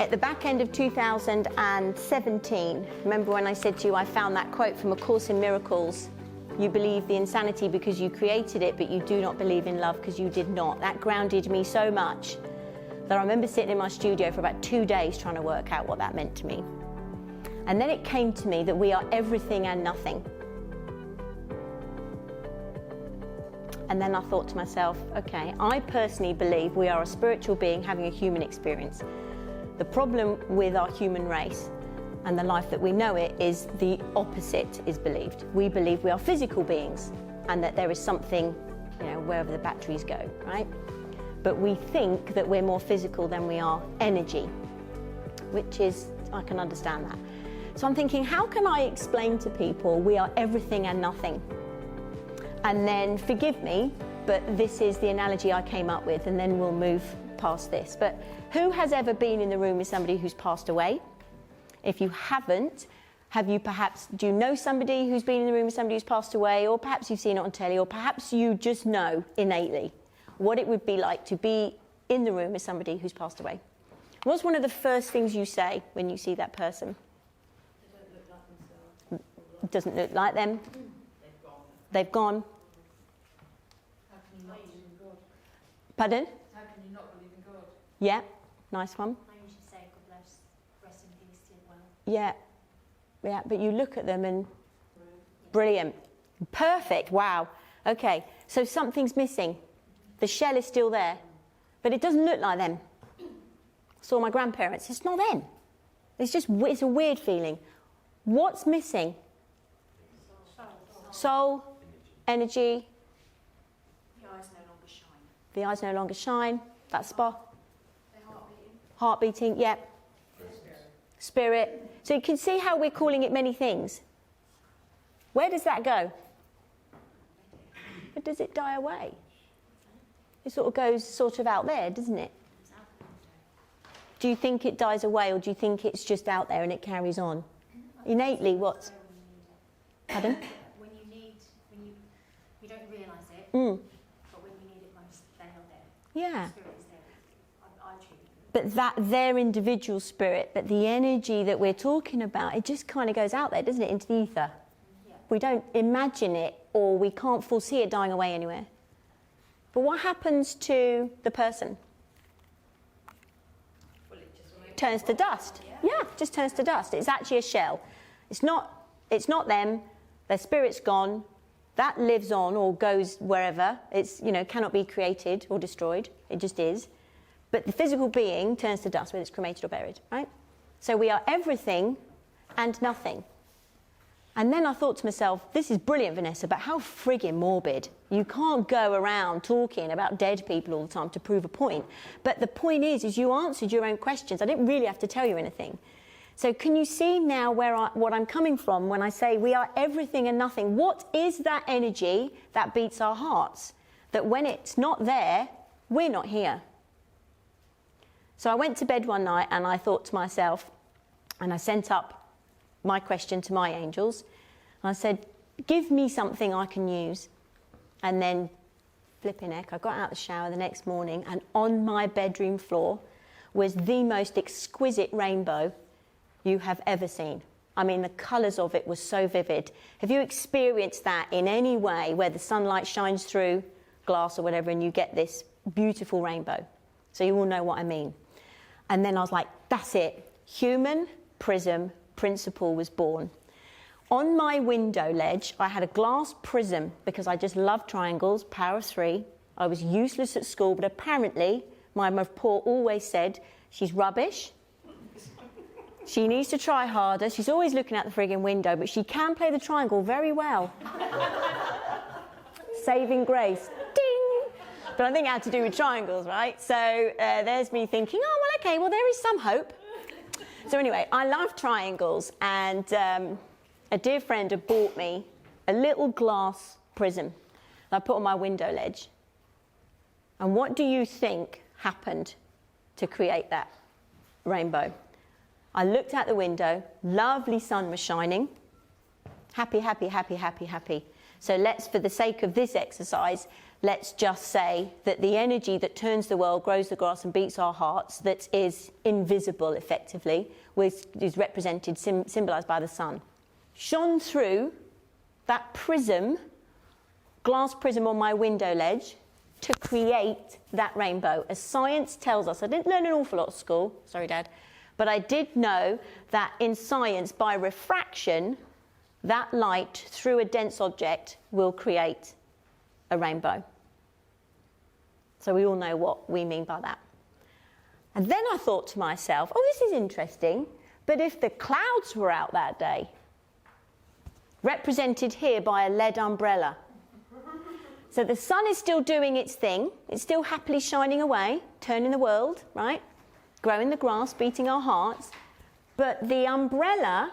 at the back end of 2017, remember when I said to you I found that quote from A Course in Miracles, you believe the insanity because you created it, but you do not believe in love because you did not. That grounded me so much that I remember sitting in my studio for about 2 days trying to work out what that meant to me. And then it came to me that we are everything and nothing. And then I thought to myself, okay, I personally believe we are a spiritual being having a human experience. The problem with our human race and the life that we know it is the opposite is believed. We believe we are physical beings and that there is something, wherever the batteries go, right? But we think that we're more physical than we are energy, which is, I can understand that. So I'm thinking, how can I explain to people we are everything and nothing? And then, forgive me, but this is the analogy I came up with, and then we'll move past this. But who has ever been in the room with somebody who's passed away? If you haven't, do you know somebody who's been in the room with somebody who's passed away, or perhaps you've seen it on telly, or perhaps you just know innately what it would be like to be in the room with somebody who's passed away? What's one of the first things you say when you see that person? They don't look like themselves. It doesn't look like them. They've gone. How can you not believe in God? Pardon? How can you not believe in God? Yeah, nice one. I usually say, God bless, rest in peace, did well. Yeah, but you look at them and brilliant, perfect, wow. Okay, so something's missing. The shell is still there, but it doesn't look like them. Saw my grandparents, it's not them. It's a weird feeling. What's missing? Soul, energy. The eyes no longer shine. The eyes no longer shine. That spot. They're heartbeating. Heartbeating, yeah. Spirit. So you can see how we're calling it many things. Where does that go? But does it die away? It sort of goes out there, doesn't it? Do you think it dies away, or do you think it's just out there and it carries on? Innately, what? Pardon? You don't realise it, but when you need it most, they are there. Yeah. The spirit is there. I treat it. But their individual spirit, but the energy that we're talking about, it just kind of goes out there, doesn't it, into the ether? Yeah. We don't imagine it, or we can't foresee it dying away anywhere. But what happens to the person? Well, it just Turns to dust. Yeah, just turns to dust. It's actually a shell. It's not them. Their spirit's gone. That lives on or goes wherever. It's, cannot be created or destroyed. It just is. But the physical being turns to dust, whether it's cremated or buried, right? So we are everything and nothing. And then I thought to myself, this is brilliant, Vanessa, but how friggin' morbid. You can't go around talking about dead people all the time to prove a point. But the point is you answered your own questions. I didn't really have to tell you anything. So can you see now what I'm coming from when I say we are everything and nothing? What is that energy that beats our hearts? That when it's not there, we're not here. So I went to bed one night and I thought to myself, and I sent up my question to my angels. I said, give me something I can use. And then, flipping heck, I got out of the shower the next morning, and on my bedroom floor was the most exquisite rainbow you have ever seen. I mean, the colours of it were so vivid. Have you experienced that in any way, where the sunlight shines through glass or whatever and you get this beautiful rainbow? So you all know what I mean. And then I was like, that's it. Human Prism Principle was born. On my window ledge, I had a glass prism because I just loved triangles, power of 3. I was useless at school, but apparently my report always said, she's rubbish. She needs to try harder. She's always looking out the frigging window, but she can play the triangle very well. Saving grace. Ding! But I think it had to do with triangles, right? So there's me thinking, oh, well, okay, well, there is some hope. So anyway, I love triangles, and a dear friend had bought me a little glass prism that I put on my window ledge. And what do you think happened to create that rainbow? I looked out the window, lovely sun was shining. Happy, happy, happy, happy, happy. So let's, for the sake of this exercise, let's just say that the energy that turns the world, grows the grass and beats our hearts, that is invisible effectively, is represented, symbolised by the sun, shone through that prism, glass prism on my window ledge, to create that rainbow. As science tells us, I didn't learn an awful lot at school, sorry Dad, but I did know that in science, by refraction, that light through a dense object will create a rainbow. So we all know what we mean by that. And then I thought to myself, oh, this is interesting, but if the clouds were out that day, represented here by a LED umbrella. So the sun is still doing its thing, it's still happily shining away, turning the world, right? Growing the grass, beating our hearts, but the umbrella,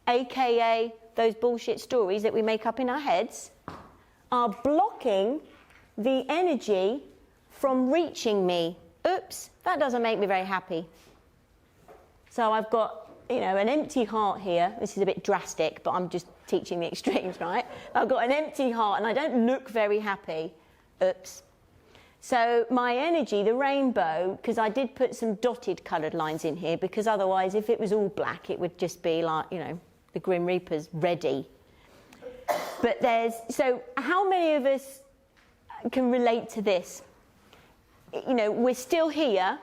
aka those bullshit stories that we make up in our heads, are blocking the energy from reaching me. Oops, that doesn't make me very happy. So I've got, an empty heart here. This is a bit drastic, but I'm just teaching the extremes, right? I've got an empty heart and I don't look very happy. Oops. So my energy, the rainbow, because I did put some dotted coloured lines in here, because otherwise if it was all black, it would just be like, the Grim Reaper's ready. But so how many of us can relate to this? We're still here.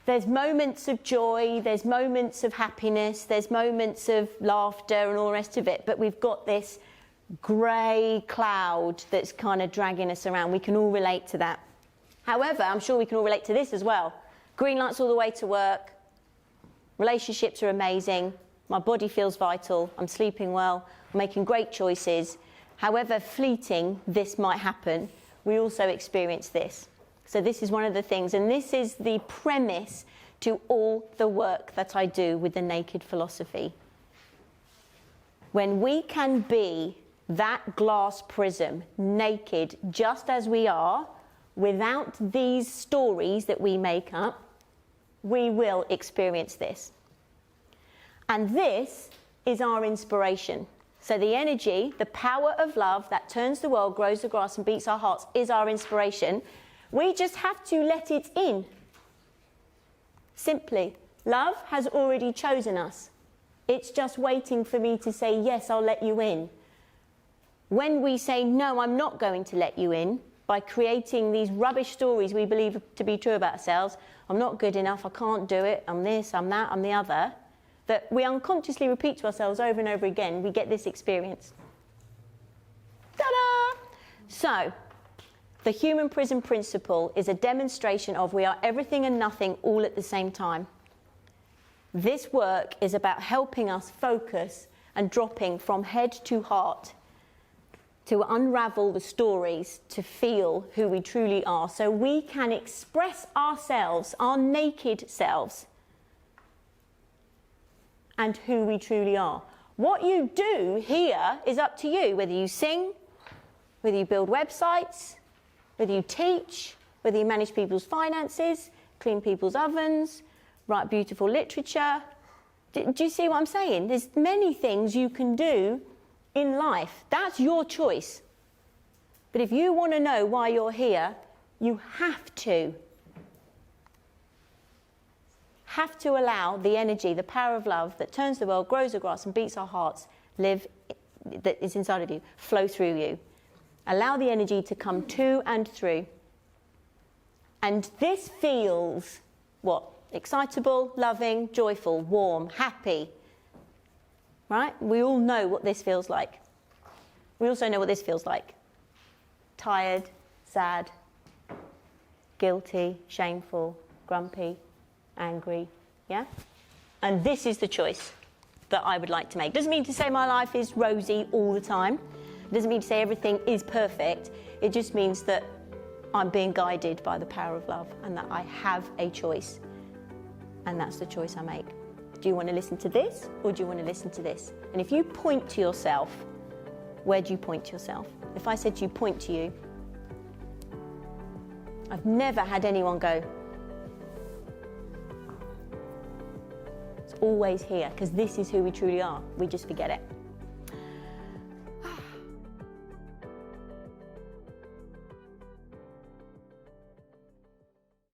There's moments of joy, there's moments of happiness, there's moments of laughter and all the rest of it, but we've got this grey cloud that's kind of dragging us around. We can all relate to that. However, I'm sure we can all relate to this as well. Green lights all the way to work, relationships are amazing, my body feels vital, I'm sleeping well, I'm making great choices. However fleeting this might happen, we also experience this. So this is one of the things, and this is the premise to all the work that I do with the naked philosophy. When we can be that glass prism, naked, just as we are, without these stories that we make up, we will experience this. And this is our inspiration. So the energy, the power of love that turns the world, grows the grass and beats our hearts is our inspiration. We just have to let it in. Simply. Love has already chosen us. It's just waiting for me to say, yes, I'll let you in. When we say, no, I'm not going to let you in, by creating these rubbish stories we believe to be true about ourselves, I'm not good enough, I can't do it, I'm this, I'm that, I'm the other, that we unconsciously repeat to ourselves over and over again, we get this experience. Ta-da! So, the Human Prism Principle is a demonstration of we are everything and nothing all at the same time. This work is about helping us focus and dropping from head to heart to unravel the stories, to feel who we truly are, so we can express ourselves, our naked selves, and who we truly are. What you do here is up to you, whether you sing, whether you build websites, whether you teach, whether you manage people's finances, clean people's ovens, write beautiful literature. Do you see what I'm saying? There's many things you can do in life. That's your choice. But if you want to know why you're here, you have to allow the energy, the power of love that turns the world, grows the grass and beats our hearts, that is inside of you, flow through you. Allow the energy to come to and through. And this feels, what? Excitable, loving, joyful, warm, happy. Right? We all know what this feels like. We also know what this feels like. Tired, sad, guilty, shameful, grumpy, angry. Yeah? And this is the choice that I would like to make. Doesn't mean to say my life is rosy all the time. Doesn't mean to say everything is perfect. It just means that I'm being guided by the power of love and that I have a choice. And that's the choice I make. Do you want to listen to this or do you want to listen to this? And if you point to yourself, where do you point to yourself? If I said to you, point to you, I've never had anyone go, it's always here, because this is who we truly are. We just forget it.